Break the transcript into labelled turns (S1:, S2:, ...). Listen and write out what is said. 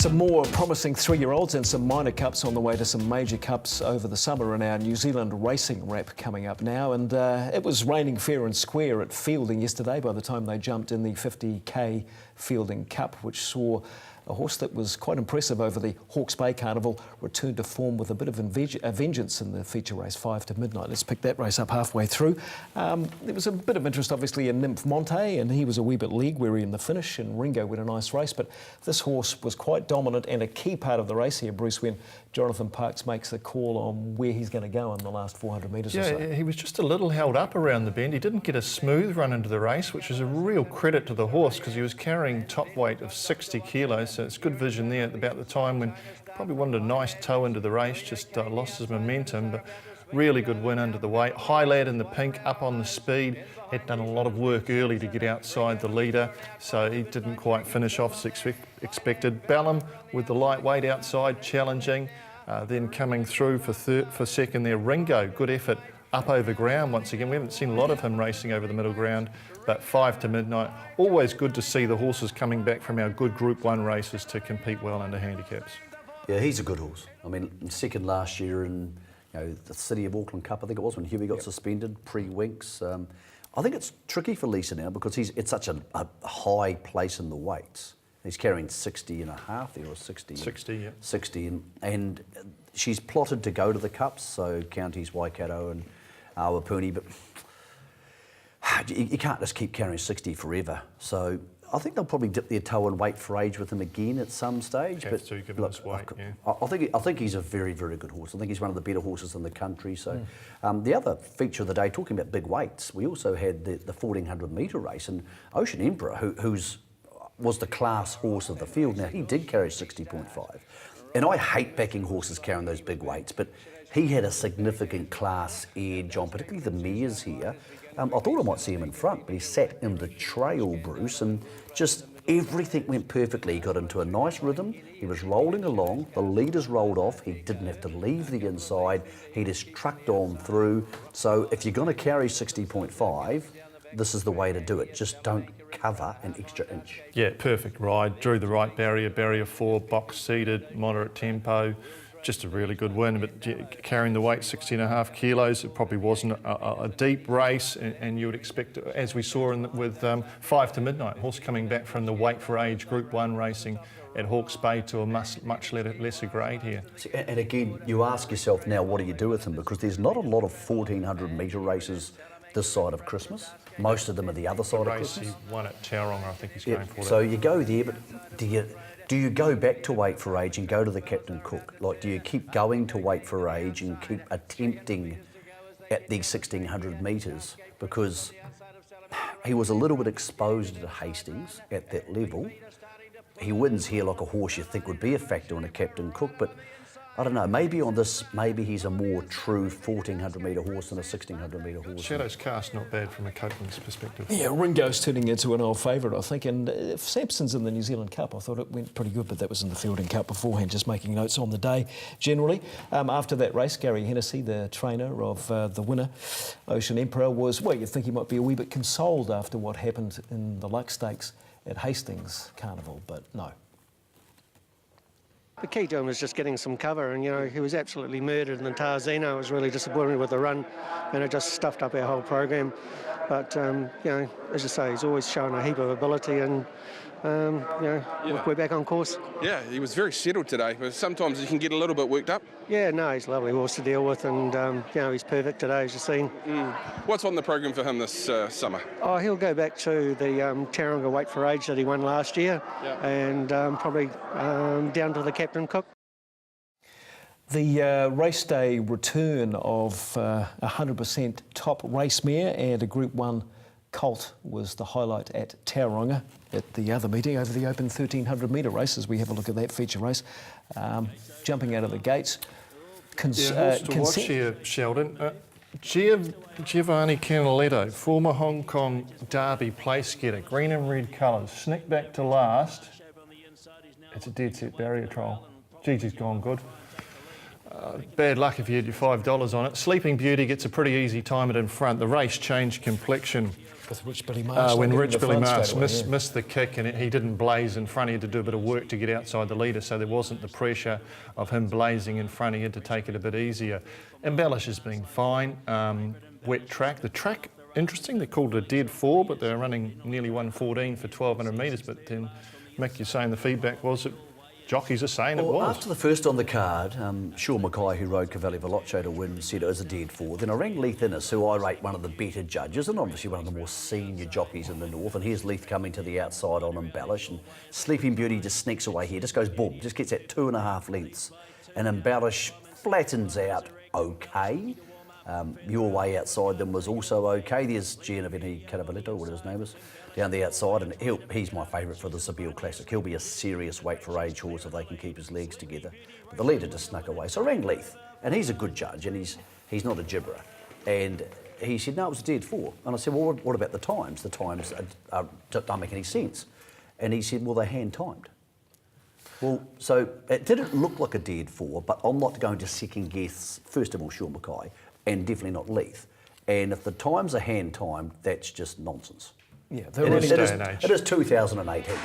S1: Some more promising three-year-olds and some minor cups on the way to some major cups over the summer in our New Zealand racing wrap coming up now. And it was raining fair and square at Fielding yesterday by the time they jumped in the 50k Fielding Cup, which saw a horse that was quite impressive over the Hawke's Bay Carnival return to form with a bit of a vengeance in the feature race 5 to Midnight. Let's pick that race up halfway through. There was a bit of interest obviously in Nymph Monte, and he was a wee bit leg weary in the finish, and Ringo went a nice race, but this horse was quite dominant and a key part of the race here, Bruce, when Jonathan Parkes makes the call on where he's going to go in the last 400 metres or so.
S2: Yeah, he was just a little held up around the bend. He didn't get a smooth run into the race, which is a real credit to the horse because he was carrying top weight of 60 kilos, so it's good vision there at about the time when he probably wanted a nice toe into the race, just lost his momentum, but really good win under the weight. High Lad in the pink, up on the speed, had done a lot of work early to get outside the leader, so he didn't quite finish off as expected. Bellum with the lightweight outside, challenging, then coming through for second there. Ringo, good effort, up over ground once again. We haven't seen a lot of him racing over the middle ground, but 5 to Midnight. Always good to see the horses coming back from our good Group 1 races to compete well under handicaps.
S3: Yeah, he's a good horse. I mean, second last year in the City of Auckland Cup, I think it was, when Huey got suspended, pre-Winks. I think it's tricky for Lisa now because it's such a high place in the weights. He's carrying 60 and a half there, or 60.
S2: 60, yeah.
S3: 60, and she's plotted to go to the Cups, so Counties, Waikato and Awapuni, but you can't just keep carrying 60 forever. So I think they'll probably dip their toe and wait for age with him again at some stage.
S2: Have to, given his weight, yeah.
S3: I think he's a very, very good horse. I think he's one of the better horses in the country. So the other feature of the day, talking about big weights, we also had the 1400 metre race, and Ocean Emperor, who was the class horse of the field. Now, he did carry 60.5. And I hate backing horses carrying those big weights, but he had a significant class edge on, particularly the mares here. I thought I might see him in front, but he sat in the trail, Bruce, and just everything went perfectly. He got into a nice rhythm. He was rolling along. The leaders rolled off. He didn't have to leave the inside. He just trucked on through. So if you're going to carry 60.5, this is the way to do it. Just don't cover an extra inch.
S2: Yeah, perfect ride. Drew the right barrier 4, box seated, moderate tempo. Just a really good win, but carrying the weight 60 and a half kilos, it probably wasn't a deep race, and you would expect, as we saw with 5 to Midnight, horse coming back from the weight for age Group 1 racing at Hawke's Bay to a much lesser grade here.
S3: And again, you ask yourself now, what do you do with him? Because there's not a lot of 1400 metre races this side of Christmas. Most of them are the other side of Christmas.
S2: He won at Tauranga, I think he's going for that.
S3: So you go there, but do you go back to weight for age and go to the Captain Cook? Like, do you keep going to weight for age and keep attempting at these 1600 metres? Because he was a little bit exposed at Hastings at that level. He wins here like a horse you think would be a factor in a Captain Cook, but I don't know, maybe on this, maybe he's a more true 1400 metre horse than a 1600 metre horse.
S2: Shadows cast, not bad from a Copeland's perspective.
S1: Yeah, Ringo's turning into an old favourite, I think, and if Sampson's in the New Zealand Cup, I thought it went pretty good, but that was in the Fielding Cup beforehand, just making notes on the day generally. After that race, Gary Hennessy, the trainer of the winner, Ocean Emperor, was, well, you'd think he might be a wee bit consoled after what happened in the Luck Stakes at Hastings Carnival, but no.
S4: The key to him was just getting some cover, and he was absolutely murdered in the Tarzino. I was really disappointed with the run, and it just stuffed up our whole program. But as you say, he's always shown a heap of ability, and we're back on course.
S5: Yeah, he was very settled today, but sometimes he can get a little bit worked up.
S4: Yeah, no, he's a lovely horse to deal with, and he's perfect today, as you've seen.
S5: What's on the program for him this summer?
S4: Oh, he'll go back to the Tauranga weight for age that he won last year, and probably down to the Captain Cook.
S1: The race day return of 100% top race mare and a Group 1 colt was the highlight at Tauranga at the other meeting over the open 1300 metre race, as we have a look at that feature race. Jumping out of the gates.
S2: Horse to watch here, Sheldon. Giovanni Canaletto, former Hong Kong Derby place getter, green and red colours, snicked back to last. It's a dead set barrier trial. Gigi's gone good. Bad luck if you had your $5 on it. Sleeping Beauty gets a pretty easy time at in front. The race changed complexion
S1: with Rich Billy Marsh.
S2: When
S1: they
S2: Rich
S1: get in the
S2: Billy
S1: front
S2: Marsh
S1: straight away, yeah.
S2: missed the kick and he didn't blaze in front, he had to do a bit of work to get outside the leader, so there wasn't the pressure of him blazing in front. He had to take it a bit easier. Embellish has been fine. Wet track. The track, interesting, they called it a dead 4, but they're running nearly 1:14 for 1,200 metres. But then, Mick, you're saying the feedback was that jockeys are saying it was.
S3: After the first on the card, Sean Mackay, who rode Cavalli Veloce to win, said it was a dead 4. Then I rang Leith Innes, who I rate one of the better judges and obviously one of the more senior jockeys in the north. And here's Leith coming to the outside on Embellish, and Sleeping Beauty just sneaks away here, just goes boom, just gets that 2.5 lengths. And Embellish flattens out okay. Your Way outside them was also okay. There's Gianavini Caraballetto, whatever his name is, down the outside, and he's my favourite for the Seville Classic. He'll be a serious weight for age horse if they can keep his legs together. But the leader just snuck away. So I rang Leith, and he's a good judge, and he's not a gibberer. And he said, no, it was a dead 4. And I said, well, what about the times? The times don't make any sense. And he said, well, they're hand-timed. Well, so it didn't look like a dead 4, but I'm not going to second guess, first of all, Sean Mackay, and definitely not Leith. And if the times are hand-timed, that's just nonsense.
S1: Yeah,
S3: It is 2018.